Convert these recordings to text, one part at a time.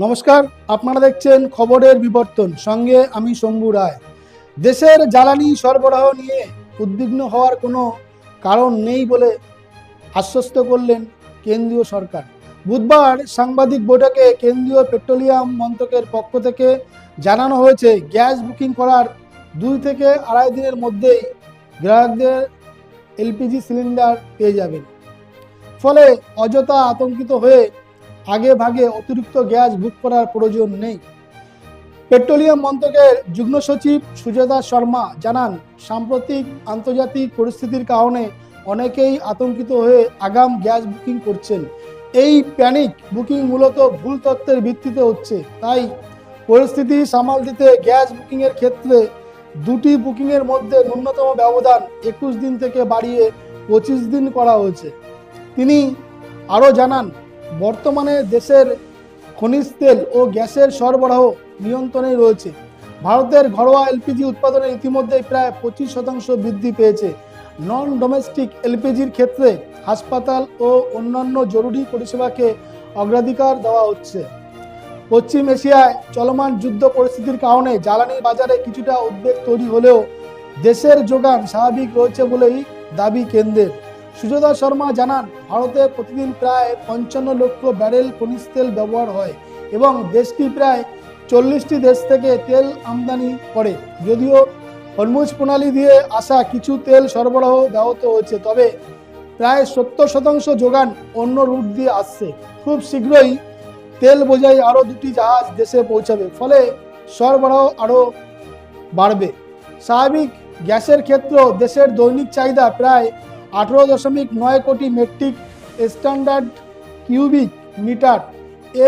নমস্কার, আপনারা দেখছেন খবরের বিবর্তন, সঙ্গে আমি শম্ভু রায়। দেশের জ্বালানি সরবরাহ নিয়ে উদ্বিগ্ন হওয়ার কোনো কারণ নেই বলে আশ্বস্ত করলেন কেন্দ্রীয় সরকার। বুধবার সাংবাদিক বৈঠকে কেন্দ্রীয় পেট্রোলিয়াম মন্ত্রকের পক্ষ থেকে জানানো হয়েছে, গ্যাস বুকিং করার 2 থেকে আড়াই দিনের মধ্যেই গ্রাহকদের এলপিজি সিলিন্ডার পেয়ে যাবেন। ফলে অযথা আতঙ্কিত হয়ে আগে ভাগে অতিরিক্ত গ্যাস বুক করার প্রয়োজন নেই। পেট্রোলিয়াম মন্ত্রকের যুগ্ম সচিব সুজাতা শর্মা জানান, সাম্প্রতিক আন্তর্জাতিক পরিস্থিতির কারণে অনেকেই আতঙ্কিত হয়ে আগাম গ্যাস বুকিং করছেন। এই প্যানিক বুকিং মূলত ভুল তথ্যের ভিত্তিতে হচ্ছে। তাই পরিস্থিতি সামাল দিতে গ্যাস বুকিংয়ের ক্ষেত্রে দুটি বুকিংয়ের মধ্যে ন্যূনতম ব্যবধান 21 দিন থেকে বাড়িয়ে 25 দিন করা হয়েছে। তিনি আরও জানান, বর্তমানে দেশের খনিজ তেল ও গ্যাসের সরবরাহ নিয়ন্ত্রণে রয়েছে। ভারতের ঘরোয়া এলপিজি উৎপাদনে ইতিমধ্যে প্রায় 25% বৃদ্ধি পেয়েছে। নন ডোমেস্টিক এলপিজির ক্ষেত্রে হাসপাতাল ও অন্যান্য জরুরি পরিষেবাকে অগ্রাধিকার দেওয়া হচ্ছে। পশ্চিম এশিয়ায় চলমান যুদ্ধ পরিস্থিতির কারণে জ্বালানি বাজারে কিছুটা উদ্বেগ তৈরি হলেও দেশের যোগান স্বাভাবিক রয়েছে বলেই দাবি কেন্দ্রের। সুজাতা শর্মা জানান, ভারতে প্রতিদিন প্রায় 55 লক্ষ ব্যারেল খনিজ তেল ব্যবহার হয় এবং দেশটি প্রায় 40টি দেশ থেকে তেল আমদানি করে। যদিও হরমুজ প্রণালী দিয়ে আসা কিছু তেল সরবরাহ ব্যাহত হয়েছে, তবে প্রায় 70% যোগান অন্য রুট দিয়ে আসছে। খুব শীঘ্রই তেল বোঝাই আরও 2টি জাহাজ দেশে পৌঁছাবে, ফলে সরবরাহ আরও বাড়বে। স্বাভাবিক গ্যাসের ক্ষেত্রেও দেশের দৈনিক চাহিদা প্রায় 18.9 কোটি মেট্রিক স্ট্যান্ডার্ড কিউবিক মিটার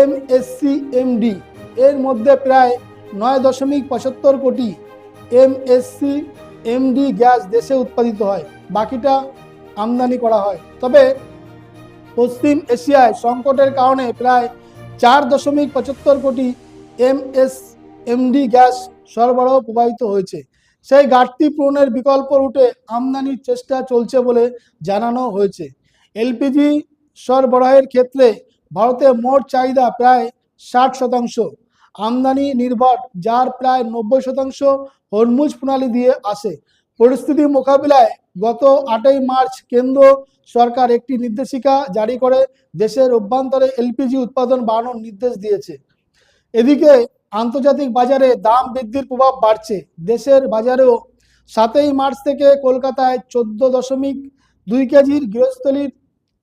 এমএসসিএমডি, এর মধ্যে প্রায় 9.75 কোটি এমএসসিএমডি গ্যাস দেশে উৎপাদিত হয়, বাকিটা আমদানি করা হয়। তবে পশ্চিম এশিয়ায় সংকটের কারণে প্রায় 4.75 কোটি এমএসএমডি গ্যাস সরবরাহ প্রভাবিত হয়েছে। সেই ঘাটতি পূরণের বিকল্প রুটে আমদানির চেষ্টা চলছে বলে জানানো হয়েছে। এলপিজি সরবরাহের ক্ষেত্রে ভারতে মোট চাহিদা প্রায় 60%, আমদানি নির্ভর, যার প্রায় 90% হরমুজ প্রণালী দিয়ে আসে। পরিস্থিতি মোকাবিলায় গত 8ই মার্চ কেন্দ্র সরকার একটি নির্দেশিকা জারি করে দেশের অভ্যন্তরে এলপিজি উৎপাদন বাড়ানোর নির্দেশ দিয়েছে। এদিকে আন্তর্জাতিক বাজারে দাম বৃদ্ধির প্রভাব বাড়ছে। দেশের বাজারেও 7ই মার্চ থেকে কলকাতায় 14.2 কেজির গৃহস্থলীর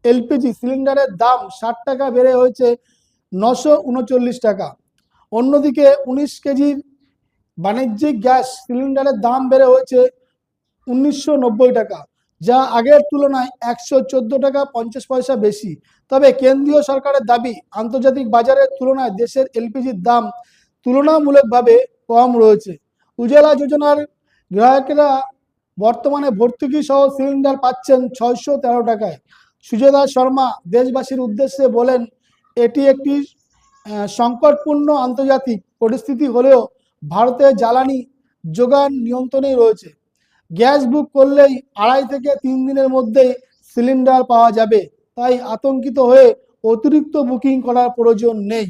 এলপিজি সিলিন্ডারের দাম 60 টাকা বেড়ে হয়েছে 939 টাকা। অন্যদিকে 19 কেজির বাণিজ্যিক গ্যাস সিলিন্ডারের দাম বেড়ে হয়েছে 1990 টাকা, যা আগের তুলনায় 114 টাকা 50 পয়সা বেশি। তবে কেন্দ্রীয় সরকারের দাবি, আন্তর্জাতিক বাজারের তুলনায় দেশের এলপিজির দাম তুলনামূলকভাবে কম রয়েছে। উজালা যোজনার গ্রাহকেরা বর্তমানে ভর্তুকি সহ সিলিন্ডার পাচ্ছেন 613 টাকায়। সুজাতা শর্মা দেশবাসীর উদ্দেশ্যে বলেন, এটি একটি সংকটপূর্ণ আন্তর্জাতিক পরিস্থিতি হলেও ভারতের জ্বালানি যোগান নিয়ন্ত্রণেই রয়েছে। গ্যাস বুক করলেই 2.5 থেকে 3 দিনের মধ্যেই সিলিন্ডার পাওয়া যাবে, তাই আতঙ্কিত হয়ে অতিরিক্ত বুকিং করার প্রয়োজন নেই।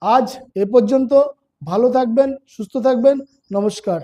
আজ এ পর্যন্ত। ভালো থাকবেন, সুস্থ থাকবেন, নমস্কার।